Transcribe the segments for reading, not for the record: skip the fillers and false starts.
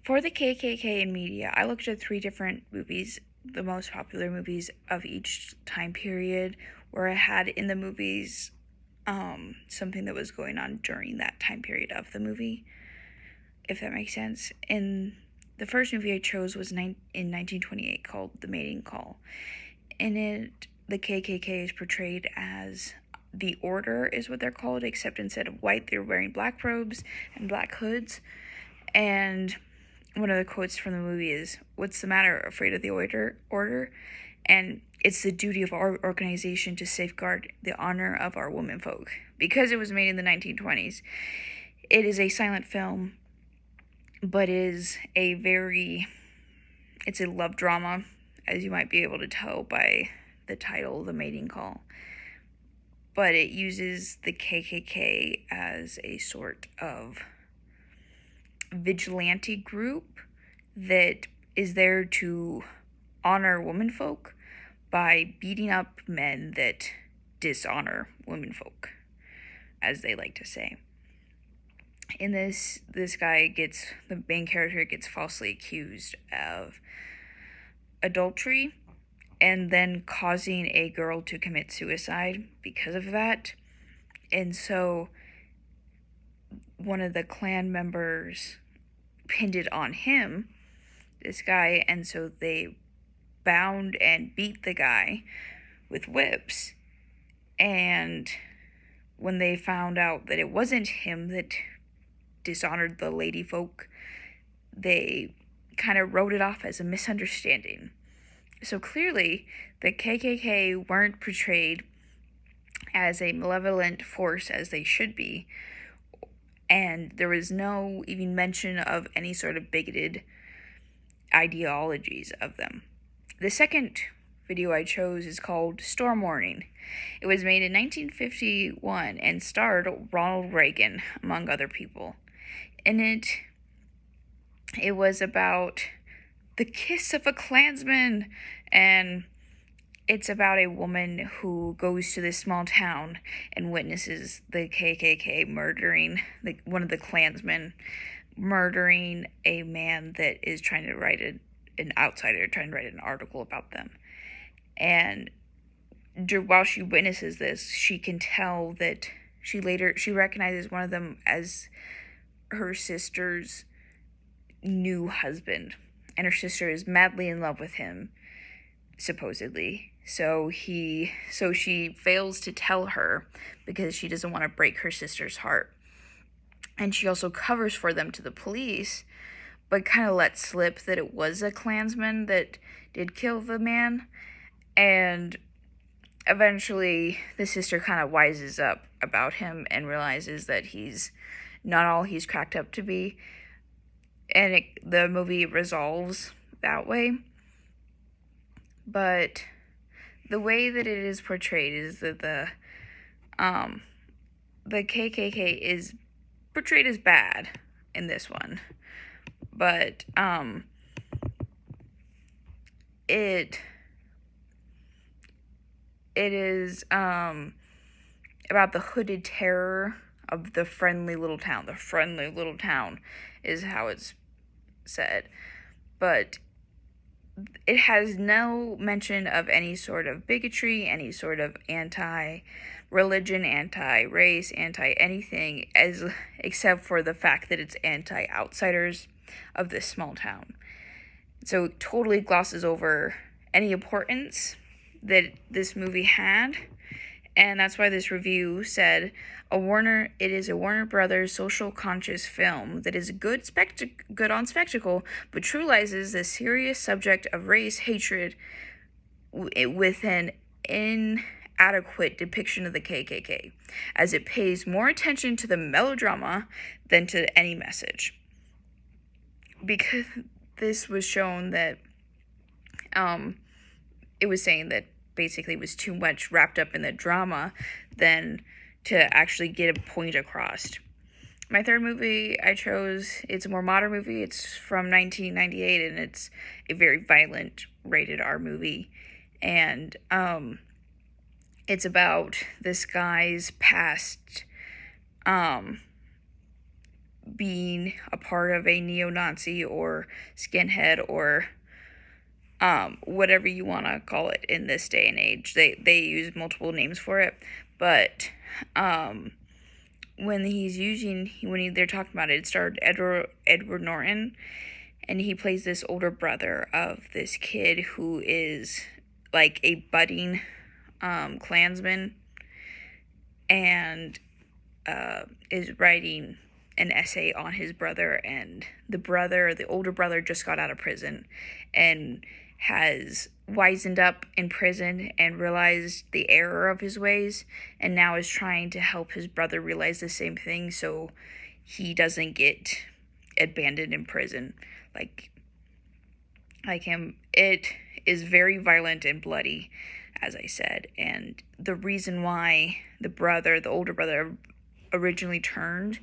For the KKK in media, I looked at 3 different movies, the most popular movies of each time period, where I had in the movies something that was going on during that time period of the movie, if that makes sense. And the first movie I chose was in 1928 called The Mating Call. In it, the KKK is portrayed as the Order, is what they're called, except instead of white, they're wearing black robes and black hoods. And one of the quotes from the movie is, "What's the matter? Afraid of the order?" And it's the duty of our organization to safeguard the honor of our womenfolk. Because it was made in the 1920s, it is a silent film, but it's a love drama, as you might be able to tell by the title, The Mating Call. But it uses the KKK as a sort of vigilante group that is there to honor womenfolk by beating up men that dishonor womenfolk, as they like to say. In this guy the main character gets falsely accused of adultery and then causing a girl to commit suicide because of that. And so one of the Klan members pinned it on him, this guy, and so they bound and beat the guy with whips. And when they found out that it wasn't him that dishonored the lady folk, they kind of wrote it off as a misunderstanding. So clearly, the KKK weren't portrayed as a malevolent force as they should be, and there was no even mention of any sort of bigoted ideologies of them. The second video I chose is called Storm Warning. It was made in 1951 and starred Ronald Reagan, among other people. In it was about the kiss of a Klansman, and it's about a woman who goes to this small town and witnesses the KKK murdering one of the Klansmen, murdering a man that is trying to write an outsider, trying to write an article about them. And while she witnesses this, she can tell that she recognizes one of them as her sister's new husband, and her sister is madly in love with him, supposedly. So she fails to tell her because she doesn't want to break her sister's heart. And she also covers for them to the police, but kind of lets slip that it was a Klansman that did kill the man. And eventually the sister kind of wises up about him and realizes that he's not all he's cracked up to be. And the movie resolves that way. But the way that it is portrayed is that the KKK is portrayed as bad in this one. But it is about the hooded terror of the friendly little town. The friendly little town is how it's said. But it has no mention of any sort of bigotry, any sort of anti-religion, anti-race, anti-anything, except for the fact that it's anti-outsiders of this small town. So it totally glosses over any importance that this movie had, and that's why this review said, it is a Warner Brothers social conscious film that is good on spectacle, but trivializes the serious subject of race hatred with an inadequate depiction of the KKK, as it pays more attention to the melodrama than to any message. Because this was shown that it was saying that basically was too much wrapped up in the drama than to actually get a point across. My third movie I chose, it's a more modern movie. It's from 1998, and it's a very violent rated R movie. And it's about this guy's past being a part of a neo-Nazi or skinhead or whatever you want to call it in this day and age. They use multiple names for it, but when they're talking about it, it starred Edward Norton, and he plays this older brother of this kid who is like a budding Klansman, and is writing an essay on his brother, and the older brother, just got out of prison and has wisened up in prison and realized the error of his ways, and now is trying to help his brother realize the same thing so he doesn't get abandoned in prison like him. It is very violent and bloody, as I said, and the reason why the older brother, originally turned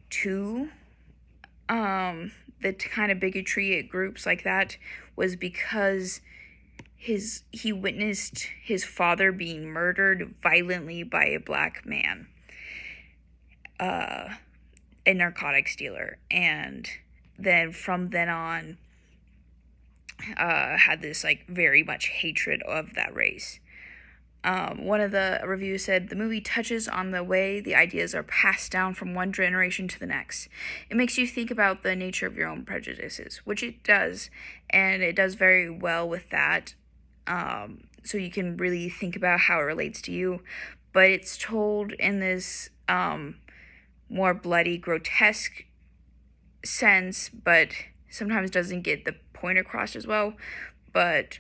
to the kind of bigotry at groups like that was because he witnessed his father being murdered violently by a black man, a narcotics dealer, and then from then on had this like very much hatred of that race. One of the reviews said, the movie touches on the way the ideas are passed down from one generation to the next. It makes you think about the nature of your own prejudices, which it does, and it does very well with that. So you can really think about how it relates to you, but it's told in this more bloody, grotesque sense, but sometimes doesn't get the point across as well. But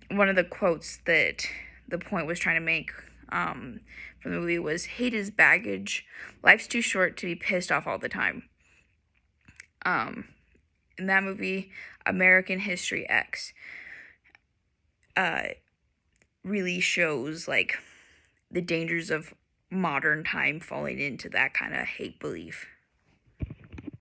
one of the quotes that the point was trying to make from the movie was, hate is baggage, life's too short to be pissed off all the time. In that movie, American History X really shows like the dangers of modern time falling into that kind of hate belief.